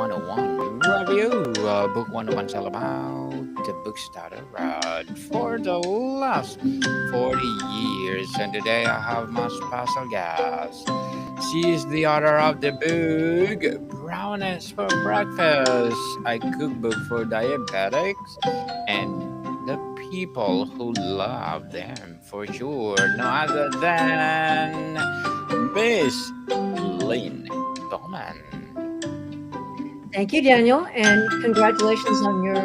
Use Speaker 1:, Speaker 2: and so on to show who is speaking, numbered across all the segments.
Speaker 1: 101 review. Book 101 is all about the books that I read for the last 40 years. And today I have my special guest. She is the author of the book Brownies for Breakfast, a cookbook for diabetics and the people who love them for sure. No other than Miss Lynne Bowman.
Speaker 2: Thank you, Daniel, and congratulations on your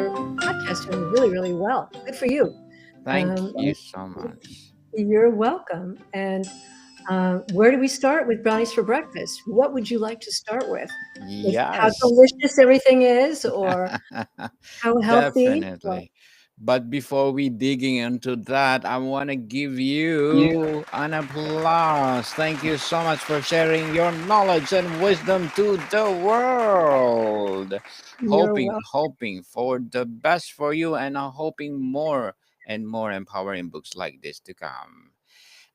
Speaker 2: podcast doing really, really well. Good for you.
Speaker 1: Thank
Speaker 2: Um,
Speaker 1: you so much.
Speaker 2: you're welcome. And where do we start with brownies for breakfast? What would you like to start with how
Speaker 1: Yes,
Speaker 2: delicious everything is, or how healthy? Well,
Speaker 1: definitely. But before we digging into that, I want to give
Speaker 2: you,
Speaker 1: you an applause. Thank you so much for sharing your knowledge and wisdom to the world.
Speaker 2: you're
Speaker 1: Hoping for the best for you, and hoping more and more empowering books like this to come.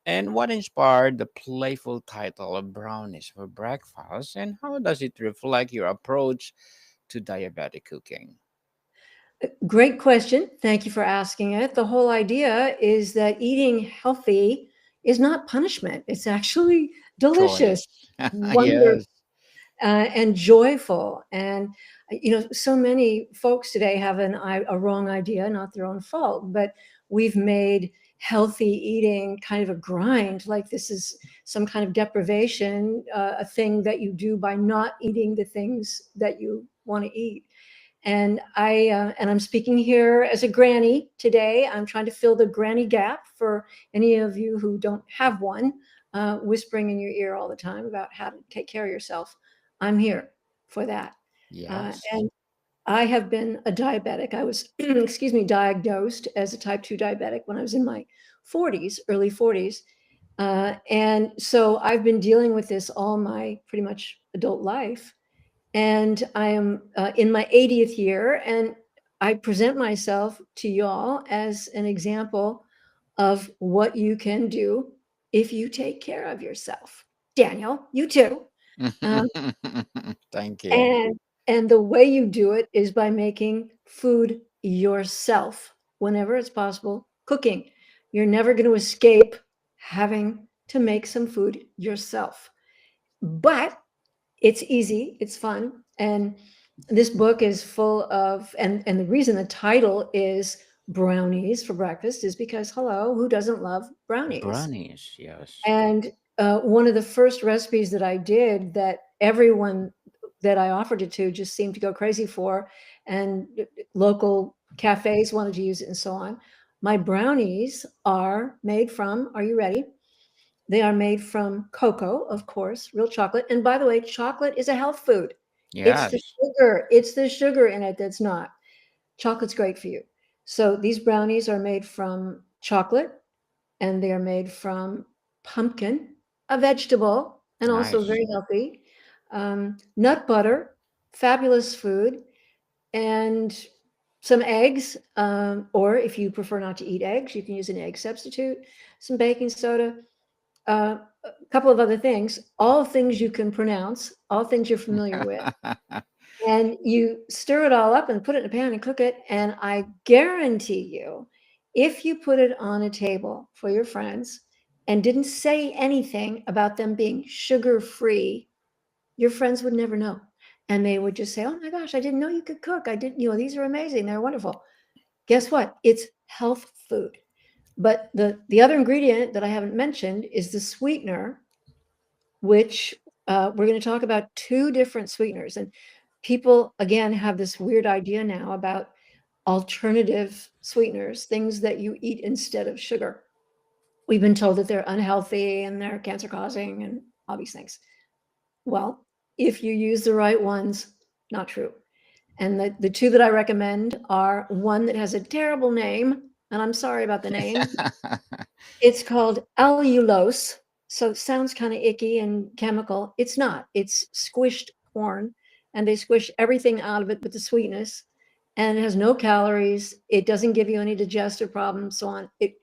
Speaker 1: And what inspired the playful title of Brownies for Breakfast, and how does it reflect your approach to diabetic cooking?
Speaker 2: Great question. Thank you for asking it. The whole idea is that eating healthy is not punishment. It's actually delicious,
Speaker 1: Choice.
Speaker 2: wonderful,
Speaker 1: Yes.
Speaker 2: and joyful. And so many folks today have a wrong idea, not their own fault, but we've made healthy eating kind of a grind, like this is some kind of deprivation, a thing that you do by not eating the things that you want to eat. And I'm speaking here as a granny today. I'm trying to fill the granny gap for any of you who don't have one, whispering in your ear all the time about how to take care of yourself. I'm here for that.
Speaker 1: Yes.
Speaker 2: And I have been a diabetic. I was, excuse me, diagnosed as a type 2 diabetic when I was in my 40s, early 40s. And so I've been dealing with this all my pretty much adult life. And I am in my 80th year, and I present myself to y'all as an example of what you can do if you take care of yourself. Daniel, you too. Um,
Speaker 1: Thank you.
Speaker 2: and and the way you do it is by making food yourself whenever it's possible, cooking. You're never going to escape having to make some food yourself. But it's easy, it's fun, and this book is full of and the reason the title is brownies for breakfast is because hello, who doesn't love brownies?
Speaker 1: Brownies, yes.
Speaker 2: And one of the first recipes that I did that everyone that I offered it to just seemed to go crazy for, and local cafes wanted to use it and so on. My brownies are made from, are you ready? They are made from cocoa, of course, real chocolate. And by the way, chocolate is a health food.
Speaker 1: Yes.
Speaker 2: It's the sugar in it that's not. Chocolate's great for you. So these brownies are made from chocolate, and they are made from pumpkin, a vegetable, and also
Speaker 1: Nice.
Speaker 2: very healthy. Nut butter, fabulous food, and some eggs. Or if you prefer not to eat eggs, you can use an egg substitute, some baking soda, a couple of other things, all things you can pronounce, all things you're familiar with. And you stir it all up and put it in a pan and cook it. And I guarantee you, if you put it on a table for your friends and didn't say anything about them being sugar free, your friends would never know. And they would just say, oh my gosh, I didn't know you could cook. I didn't, these are amazing. They're wonderful. Guess what? It's health food. But the other ingredient that I haven't mentioned is the sweetener, which we're going to talk about two different sweeteners. And people, again, have this weird idea now about alternative sweeteners, things that you eat instead of sugar. We've been told that they're unhealthy and they're cancer causing and all these things. Well, if you use the right ones, not true. And the two that I recommend are one that has a terrible name, and I'm sorry about the name. It's called allulose, so it sounds kind of icky and chemical. It's not. It's squished corn, and they squish everything out of it but the sweetness, and it has no calories. It doesn't give you any digestive problems, so on. It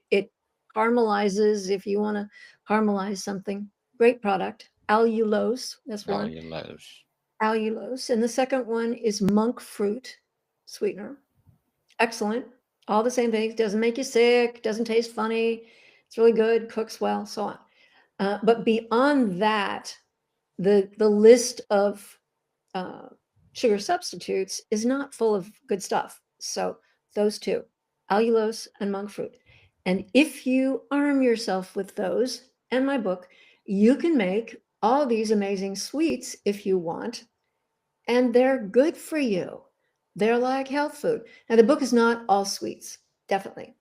Speaker 2: caramelizes if you want to caramelize something. Great product. Allulose, that's one.
Speaker 1: Cellulose.
Speaker 2: allulose. And the second one is monk fruit sweetener. Excellent. All the same things. Doesn't make you sick, doesn't taste funny. It's really good, cooks well, so on. But beyond that, the list of uh, sugar substitutes is not full of good stuff. So those two, allulose and monk fruit. And if you arm yourself with those and my book, you can make all these amazing sweets if you want, and they're good for you. They're like health food. Now, the book is not all sweets, definitely.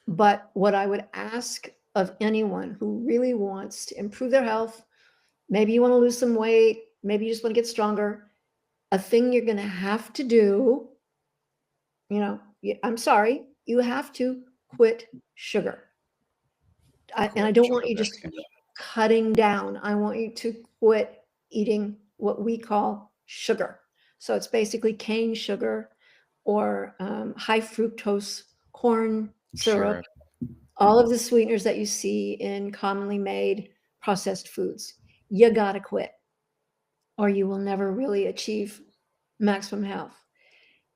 Speaker 2: But what I would ask of anyone who really wants to improve their health, maybe you want to lose some weight, maybe you just want to get stronger, a thing you're going to have to do, I'm sorry, you have to quit sugar. And I
Speaker 1: Quit
Speaker 2: don't want you
Speaker 1: sugar.
Speaker 2: just to
Speaker 1: Yes.
Speaker 2: be cutting down. I want you to quit eating what we call sugar. So it's basically cane sugar or high fructose corn syrup,
Speaker 1: Sure.
Speaker 2: all of the sweeteners that you see in commonly made processed foods. You got to quit, or you will never really achieve maximum health.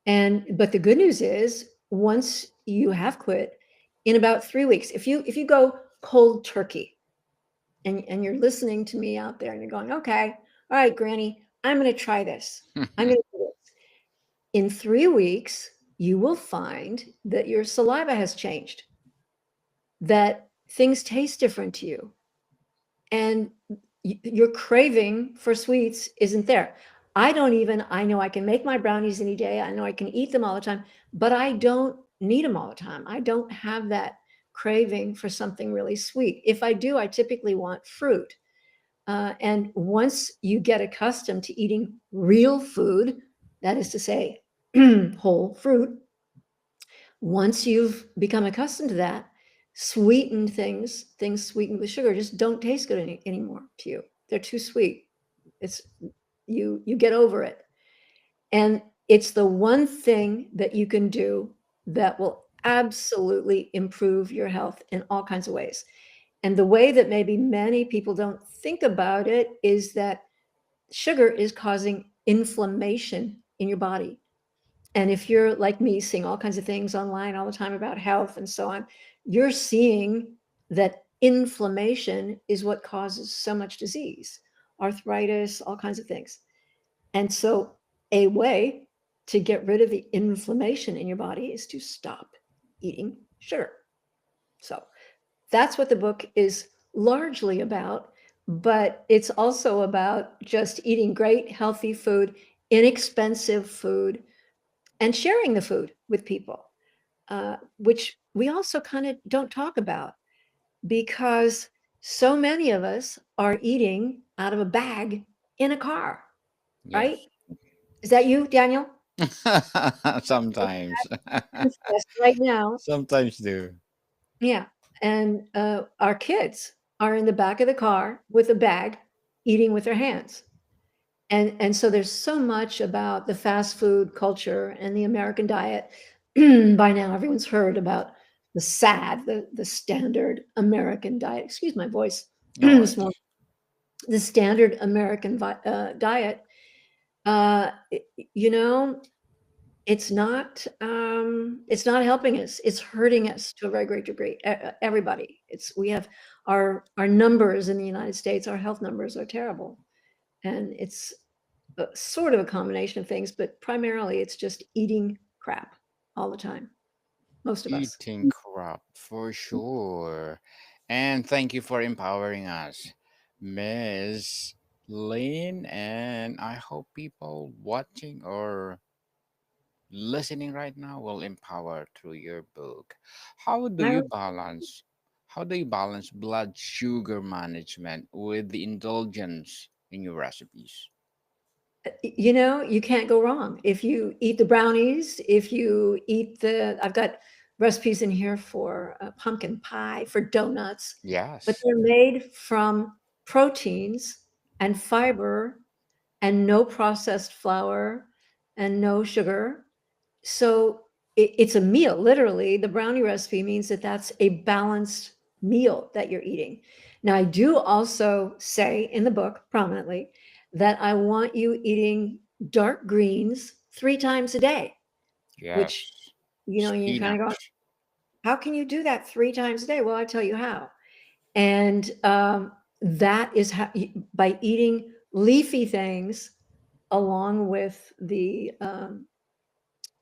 Speaker 2: But the good news is, once you have quit, in about 3 weeks, if you go cold turkey, and you're listening to me out there and you're going, okay, all right, Granny, I'm going to try this. I'm going to do this. In 3 weeks, you will find that your saliva has changed, that things taste different to you, and your craving for sweets isn't there. I know I can make my brownies any day. I know I can eat them all the time, but I don't need them all the time. I don't have that craving for something really sweet. If I do, I typically want fruit. And once you get accustomed to eating real food, that is to say, whole fruit, once you've become accustomed to that, sweetened things sweetened with sugar just don't taste good anymore to you. They're too sweet. It's you get over it. And it's the one thing that you can do that will absolutely improve your health in all kinds of ways. And the way that maybe many people don't think about it is that sugar is causing inflammation in your body. And if you're like me, seeing all kinds of things online all the time about health and so on, you're seeing that inflammation is what causes so much disease, arthritis, all kinds of things. And so, a way to get rid of the inflammation in your body is to stop eating sugar. So, that's what the book is largely about. But it's also about just eating great, healthy food, inexpensive food, and sharing the food with people, which we also kind of don't talk about because so many of us are eating out of a bag in a car, right?
Speaker 1: Yes.
Speaker 2: Is that you, Daniel?
Speaker 1: Sometimes.
Speaker 2: Confess right now.
Speaker 1: Sometimes do.
Speaker 2: Yeah. And our kids are in the back of the car with a bag eating with their hands. And so there's so much about the fast food culture and the American diet. By now, everyone's heard about the standard American diet. Excuse my voice
Speaker 1: No
Speaker 2: this morning.
Speaker 1: worries.
Speaker 2: The standard American diet. Uh, i- you know, it's not helping us. It's hurting us to a very great degree. Everybody. We have our numbers in the United States. Our health numbers are terrible, and it's sort of a combination of things, but primarily it's just eating crap all the time, most of us.
Speaker 1: Eating crap for sure. And thank you for empowering us, Miss Lynn. And I hope people watching or listening right now will empower through your book. How do
Speaker 2: I
Speaker 1: you balance how do you balance blood sugar management with the indulgence in your recipes?
Speaker 2: You can't go wrong if you eat the brownies, if you eat I've got recipes in here for pumpkin pie, for donuts, but
Speaker 1: Yes.
Speaker 2: they're made from proteins and fiber and no processed flour and no sugar. So it's a meal. Literally, the brownie recipe means that that's a balanced meal that you're eating. Now, I do also say in the book prominently that I want you eating dark greens 3 times a day, which,
Speaker 1: Yes.
Speaker 2: you're kind of going,
Speaker 1: Spinach.
Speaker 2: how can you do that 3 times a day? Well, I tell you how. And that is how, by eating leafy things along with the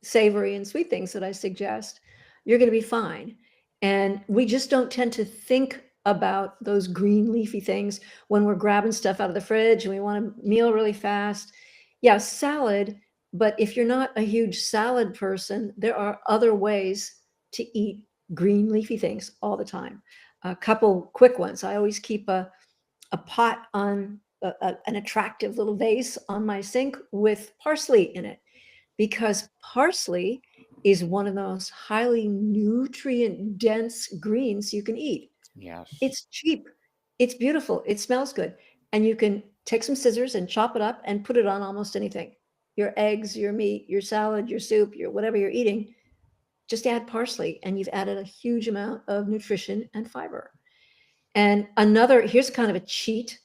Speaker 2: savory and sweet things that I suggest, you're going to be fine. And we just don't tend to think about those green leafy things when we're grabbing stuff out of the fridge and we want to meal really fast. Yeah, salad, but if you're not a huge salad person, there are other ways to eat green leafy things all the time. A couple quick ones. I always keep a pot on an attractive little vase on my sink with parsley in it, because parsley is one of the most highly nutrient dense greens you can eat.
Speaker 1: Yes.
Speaker 2: It's cheap, it's beautiful, it smells good, and you can take some scissors and chop it up and put it on almost anything. Your eggs, your meat, your salad, your soup, your whatever you're eating, just add parsley and you've added a huge amount of nutrition and fiber. And another, here's kind of a cheat.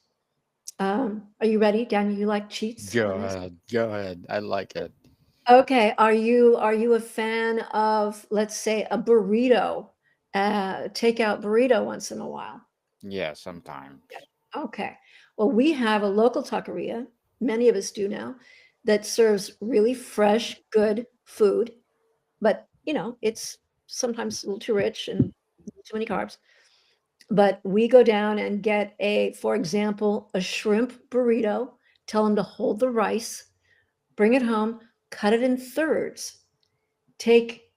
Speaker 2: Are you ready, Daniel? You like cheats
Speaker 1: Go
Speaker 2: on this?
Speaker 1: ahead. Go ahead. I like it.
Speaker 2: Okay, are you a fan of, let's say, a burrito, takeout burrito once in a while?
Speaker 1: Yeah, sometimes.
Speaker 2: Okay. Well, we have a local taqueria, many of us do now, that serves really fresh, good food, but it's sometimes a little too rich and too many carbs. But we go down and get for example, a shrimp burrito, tell them to hold the rice, bring it home, cut it in thirds, take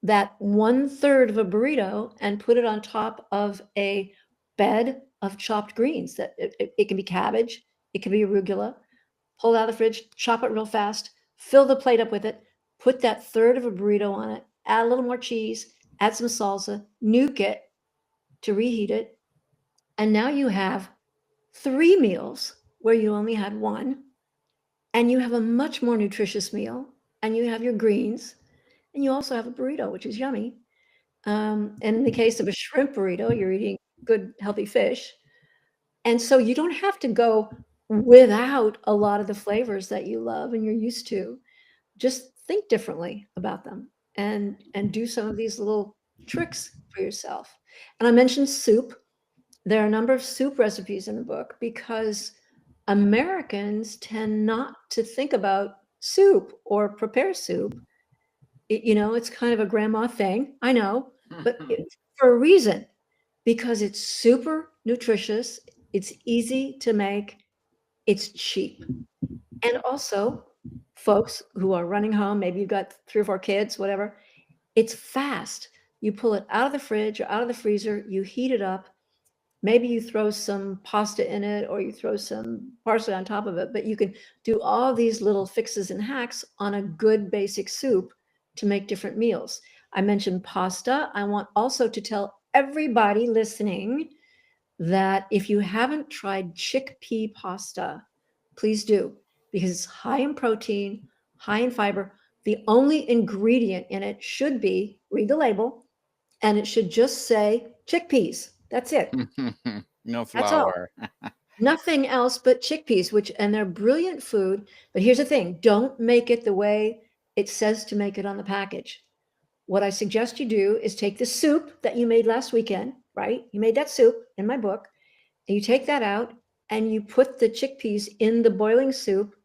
Speaker 2: that 1/3 of a burrito and put it on top of a bed of chopped greens. That it can be cabbage, it can be arugula. Pull it out of the fridge, chop it real fast, fill the plate up with it, put that third of a burrito on it, add a little more cheese, add some salsa, nuke it to reheat it, and now you have 3 meals where you only had one, and you have a much more nutritious meal, and you have your greens, and you also have a burrito, which is yummy. And in the case of a shrimp burrito, you're eating good, healthy fish. And so you don't have to go without a lot of the flavors that you love and you're used to. Just think differently about them and do some of these little tricks for yourself. And I mentioned soup. There are a number of soup recipes in the book because Americans tend not to think about soup or prepare soup. It's kind of a grandma thing, I know, but for a reason, because it's super nutritious, it's easy to make, it's cheap. And also, folks who are running home, maybe you've got 3 or 4 kids, whatever, it's fast. You pull it out of the fridge or out of the freezer, you heat it up. Maybe you throw some pasta in it or you throw some parsley on top of it, but you can do all these little fixes and hacks on a good basic soup to make different meals. I mentioned pasta. I want also to tell everybody listening that if you haven't tried chickpea pasta, please do, because it's high in protein, high in fiber. The only ingredient in it should be, read the label, and it should just say chickpeas. That's it.
Speaker 1: No
Speaker 2: That's all.
Speaker 1: flour.
Speaker 2: Nothing else but chickpeas, and they're brilliant food. But here's the thing, don't make it the way it says to make it on the package. What I suggest you do is take the soup that you made last weekend, right? You made that soup in my book, and you take that out and you put the chickpeas in the boiling soup,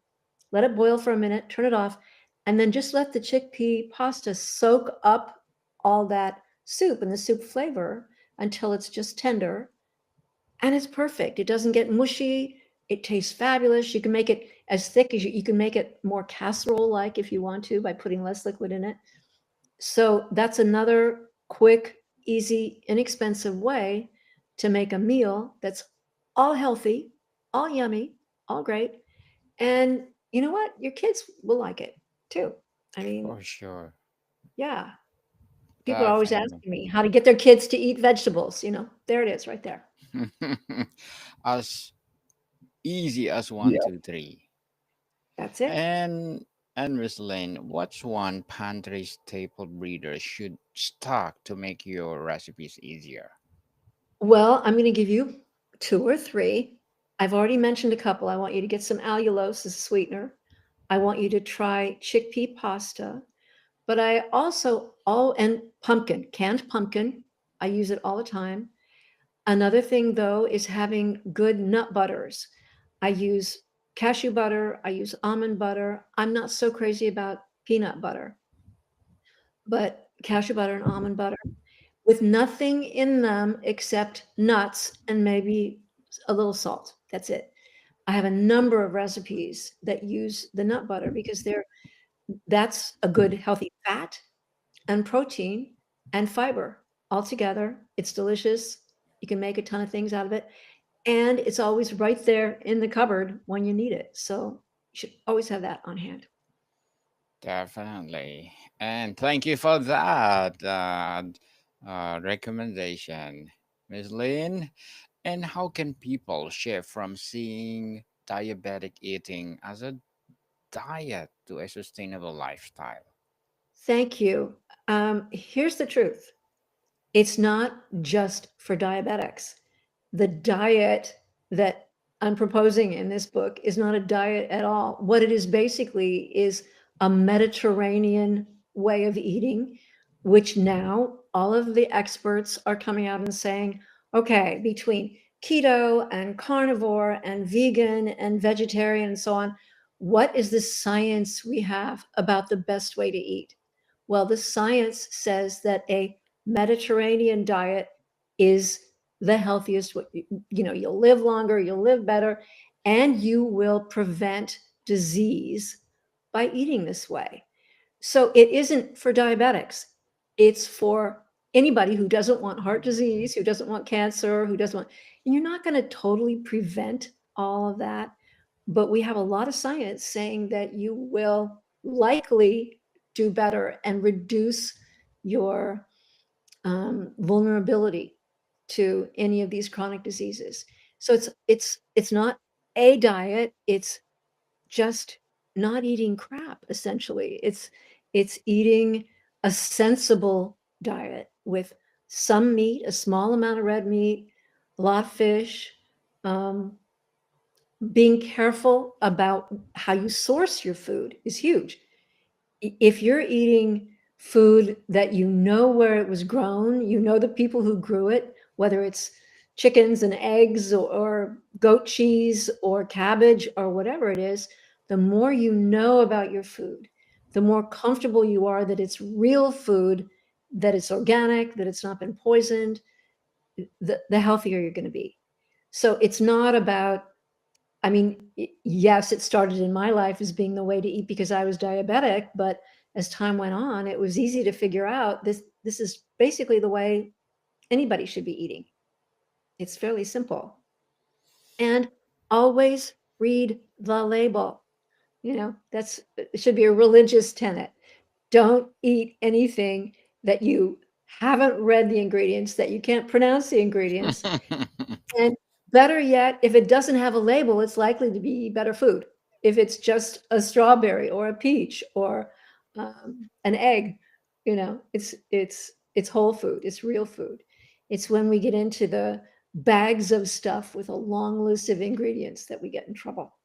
Speaker 2: let it boil for a minute, turn it off, and then just let the chickpea pasta soak up all that soup and the soup flavor until it's just tender. And it's perfect. It doesn't get mushy. It tastes fabulous. You can make it as thick as you can make it more casserole like if you want to by putting less liquid in it. So that's another quick, easy, inexpensive way to make a meal that's all healthy, all yummy, all great. And you know what? Your kids will like it too. I mean,
Speaker 1: For sure.
Speaker 2: yeah. People are always
Speaker 1: Definitely.
Speaker 2: asking me how to get their kids to eat vegetables. There it is right there.
Speaker 1: As easy as one,
Speaker 2: Yeah.
Speaker 1: two, three.
Speaker 2: That's it.
Speaker 1: And Miss Lane, what's one pantry staple breeder should stock to make your recipes easier?
Speaker 2: Well, I'm going to give you 2 or 3. I've already mentioned a couple. I want you to get some allulose as a sweetener. I want you to try chickpea pasta, but I also and pumpkin, canned pumpkin. I use it all the time. Another thing though is having good nut butters. I use cashew butter, I use almond butter. I'm not so crazy about peanut butter, but cashew butter and almond butter with nothing in them except nuts and maybe a little salt. That's it. I have a number of recipes that use the nut butter because that's a good healthy fat and protein and fiber all together. It's delicious. You can make a ton of things out of it, and it's always right there in the cupboard when you need it. So you should always have that on hand.
Speaker 1: Definitely. And thank you for that recommendation, Miss Lynn. And how can people shift from seeing diabetic eating as a diet to a sustainable lifestyle?
Speaker 2: Thank you. Here's the truth. It's not just for diabetics. The diet that I'm proposing in this book is not a diet at all. What it is basically is a Mediterranean way of eating, which now all of the experts are coming out and saying, okay, between keto and carnivore and vegan and vegetarian and so on, what is the science we have about the best way to eat? Well, the science says that a Mediterranean diet is the healthiest. You'll live longer, you'll live better, and you will prevent disease by eating this way. So it isn't for diabetics. It's for anybody who doesn't want heart disease, who doesn't want cancer, who doesn't want, and you're not going to totally prevent all of that. But we have a lot of science saying that you will likely do better and reduce your vulnerability to any of these chronic diseases. So it's not a diet. It's just not eating crap. Essentially, it's eating a sensible diet with some meat, a small amount of red meat, a lot of fish. Um, Being careful about how you source your food is huge. If you're eating food that you know where it was grown, you know the people who grew it, whether it's chickens and eggs or goat cheese or cabbage or whatever it is, the more you know about your food, the more comfortable you are that it's real food, that it's organic, that it's not been poisoned, the healthier you're going to be. So it's not about, I mean, yes, it started in my life as being the way to eat because I was diabetic, but as time went on, it was easy to figure out this is basically the way anybody should be eating. It's fairly simple. And always read the label. It should be a religious tenet. Don't eat anything that you haven't read the ingredients, that you can't pronounce the ingredients, and better yet, if it doesn't have a label, it's likely to be better food. If it's just a strawberry or a peach or an egg, it's whole food. It's real food. It's when we get into the bags of stuff with a long list of ingredients that we get in trouble.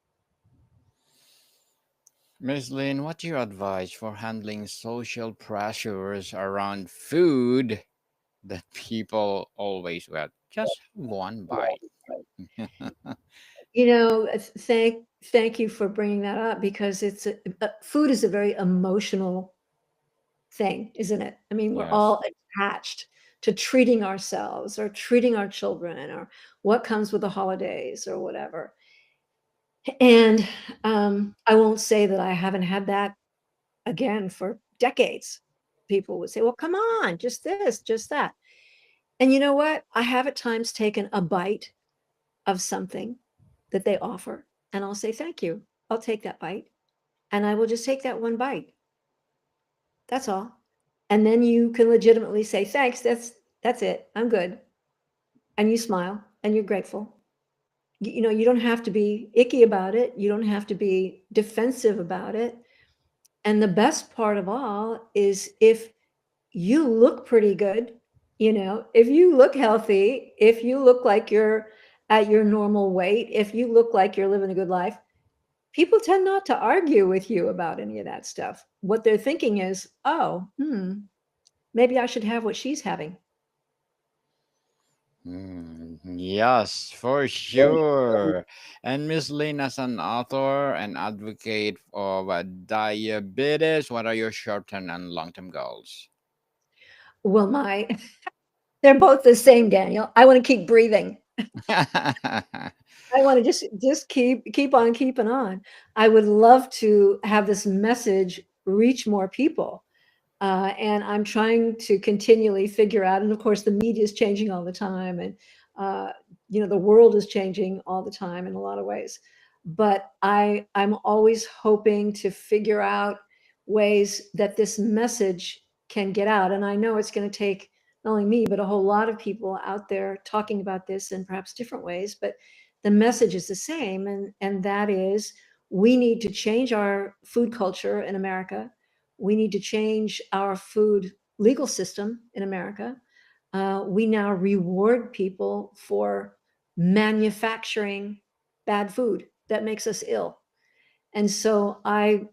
Speaker 1: Miss Lynn, what's your advice for handling social pressures around food that people always want? Just one bite.
Speaker 2: Thank you for bringing that up because food is a very emotional thing, isn't it? I mean, we're
Speaker 1: Yes.
Speaker 2: all attached to treating ourselves or treating our children or what comes with the holidays or whatever. And I won't say that I haven't had that again for decades. People would say, well, come on, just this, just that. And you know what? I have at times taken a bite of something that they offer, and I'll say, thank you. I'll take that bite. And I will just take that one bite. That's all. And then you can legitimately say, thanks, that's it. I'm good. And you smile and you're grateful. You don't have to be icky about it. You don't have to be defensive about it. And the best part of all is if you look pretty good, if you look healthy, if you look like you're at your normal weight, if you look like you're living a good life, people tend not to argue with you about any of that stuff. What they're thinking is, oh, maybe I should have what she's having.
Speaker 1: Yes, for sure. And Miss Lynn, as an author and advocate of diabetes, what are your short-term and long-term goals?
Speaker 2: Well, they're both the same, Daniel. I want to keep breathing. I want to just keep on keeping on. I would love to have this message reach more people. And I'm trying to continually figure out, and of course, the media is changing all the time, and uh, the world is changing all the time in a lot of ways. But I'm always hoping to figure out ways that this message can get out. And I know it's going to take not only me, but a whole lot of people out there talking about this in perhaps different ways. But the message is the same, and that is we need to change our food culture in America. We need to change our food legal system in America. We now reward people for manufacturing bad food that makes us ill. And so I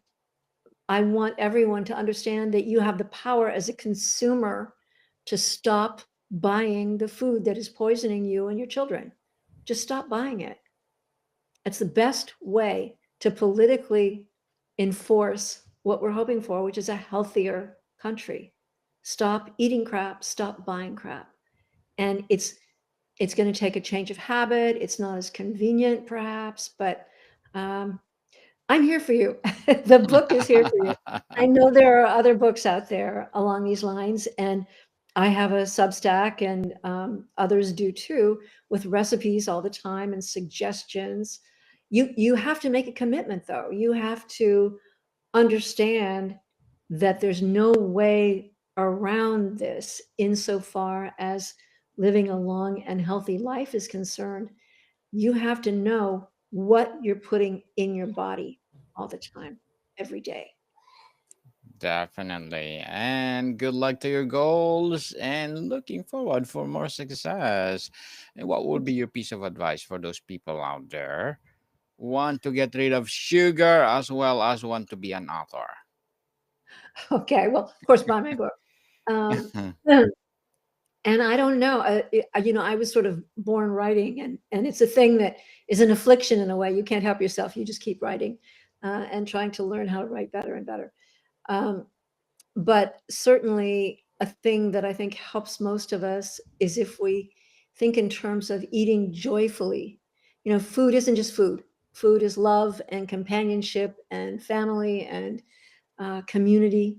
Speaker 2: want everyone to understand that you have the power as a consumer to stop buying the food that is poisoning you and your children. Just stop buying it. It's the best way to politically enforce what we're hoping for, which is a healthier country. Stop eating crap, stop buying crap. And it's going to take a change of habit. It's not as convenient, perhaps, but um, I'm here for you. The book is here for you. I know there are other books out there along these lines, and I have a Substack, and others do too, with recipes all the time and suggestions. You have to make a commitment, though. You have to understand that there's no way around this insofar as living a long and healthy life is concerned. You have to know what you're putting in your body all the time, every day.
Speaker 1: Definitely. And good luck to your goals and looking forward for more success. And what would be your piece of advice for those people out there want to get rid of sugar as well as want to be an author?
Speaker 2: Okay, well, of course, buy my book. Um, and I don't know, I was sort of born writing, and it's a thing that is an affliction in a way. You can't help yourself. You just keep writing and trying to learn how to write better and better. Um, but certainly, a thing that I think helps most of us is if we think in terms of eating joyfully. Food isn't just food. Food is love and companionship and family and community.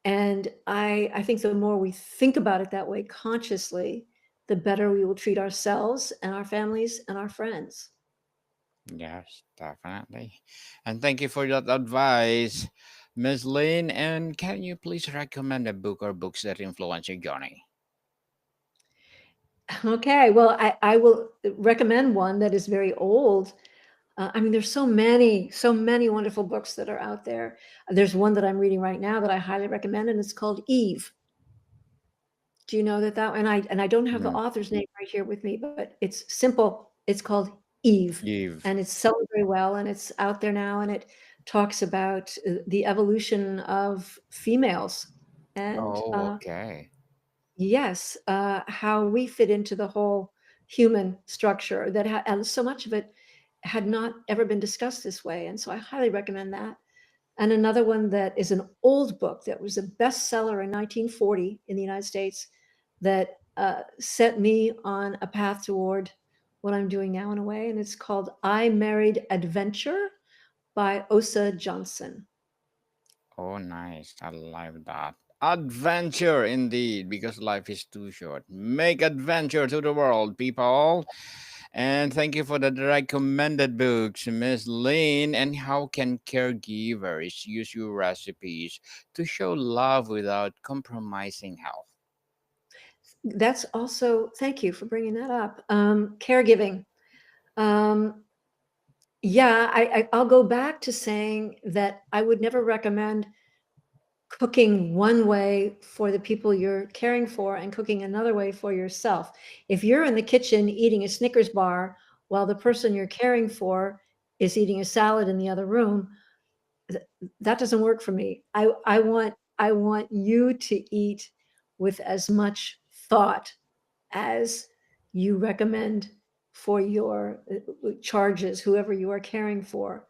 Speaker 2: And I think the more we think about it that way consciously, the better we will treat ourselves and our families and our friends.
Speaker 1: Yes, definitely. And thank you for that advice, Miss Lynn. And can you please recommend a book or books that influence your journey?
Speaker 2: Okay, well, I will recommend one that is very old. I mean, there's so many wonderful books that are out there. There's one that I'm reading right now that I highly recommend, and it's called Eve. Do you know that? And I don't have the
Speaker 1: Mm,
Speaker 2: author's name right here with me, but it's simple. It's called Eve,
Speaker 1: Eve.
Speaker 2: and it's selling very well, and it's out there now, and it talks about the evolution of females, and
Speaker 1: Oh, okay.
Speaker 2: yes, how we fit into the whole human structure and so much of it had not ever been discussed this way, and so I highly recommend that. And another one that is an old book that was a bestseller in 1940 in the United States that set me on a path toward what I'm doing now in a way. And it's called I Married Adventure by Osa Johnson.
Speaker 1: Oh, nice. I love that. Adventure indeed, because life is too short. Make adventure to the world, people. And thank you for the recommended books, Miss Lynn. And how can caregivers use your recipes to show love without compromising health?
Speaker 2: That's also, thank you for bringing that up. Caregiving. Um, yeah, I'll go back to saying that I would never recommend cooking one way for the people you're caring for and cooking another way for yourself. If you're in the kitchen eating a Snickers bar while the person you're caring for is eating a salad in the other room. th- that doesn't work for me. I want you to eat with as much thought as you recommend for your charges, whoever you are caring for.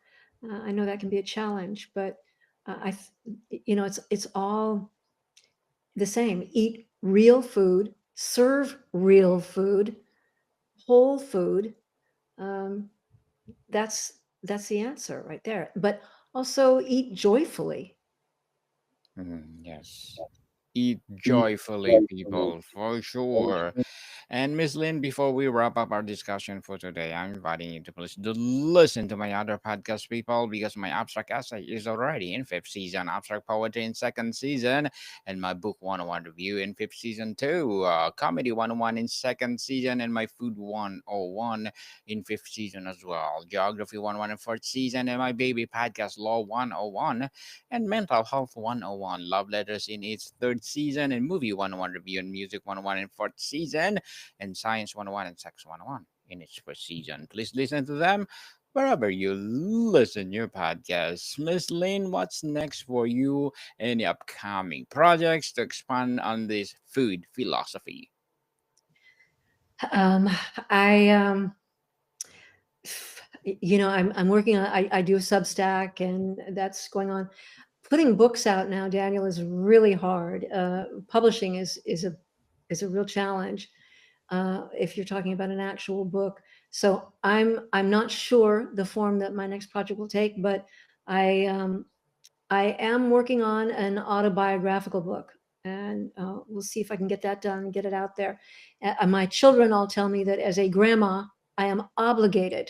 Speaker 2: I know that can be a challenge, but it's all the same. Eat real food, serve real food, whole food. Um, that's the answer right there. But also eat joyfully.
Speaker 1: Yes. Eat joyfully, people, for sure. And Miss Lynn, before we wrap up our discussion for today, I'm inviting you to please to listen to my other podcast, people, because my abstract essay is already in fifth season, abstract poetry in second season, and my book 101 review in fifth season too, comedy 101 in second season, and my food 101 in fifth season as well, geography 101 in fourth season, and my baby podcast law 101 and Mental Health 101, Love Letters in its third season, and Movie 101 Review and Music 101 in fourth season, and Science 101 and Sex 101 in its first season. Please listen to them wherever you listen your podcasts. Miss Lynn, what's next for you? Any upcoming projects to expand on this food philosophy?
Speaker 2: Um, I I'm working on. I do a Substack, and that's going on. Putting books out now, Daniel, is really hard. Publishing is a real challenge if you're talking about an actual book. So I'm not sure the form that my next project will take, but I um, I am working on an autobiographical book, and we'll see if I can get that done and get it out there. My children all tell me that as a grandma, I am obligated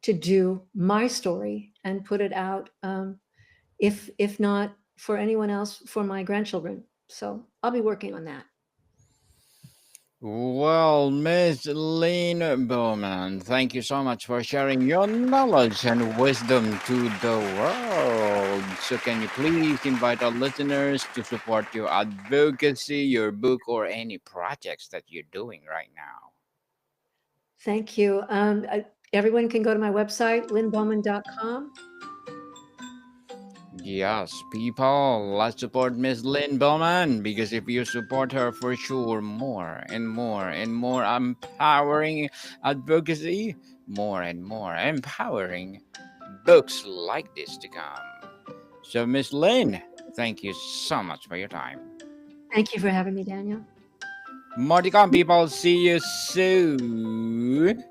Speaker 2: to do my story and put it out. If not for anyone else, for my grandchildren. So I'll be working on that.
Speaker 1: Well, Miss Lynne Bowman, thank you so much for sharing your knowledge and wisdom to the world. So, can you please invite our listeners to support your advocacy, your book, or any projects that you're doing right now?
Speaker 2: Thank you. Everyone can go to my website, lynnbowman.com.
Speaker 1: Yes, people, let's support Miss Lynne Bowman because if you support her, for sure, more and more and more empowering advocacy, more and more empowering books like this to come. So, Miss Lynn, thank you so much for your time.
Speaker 2: Thank you for having me, Daniel.
Speaker 1: More to come, people. See you soon.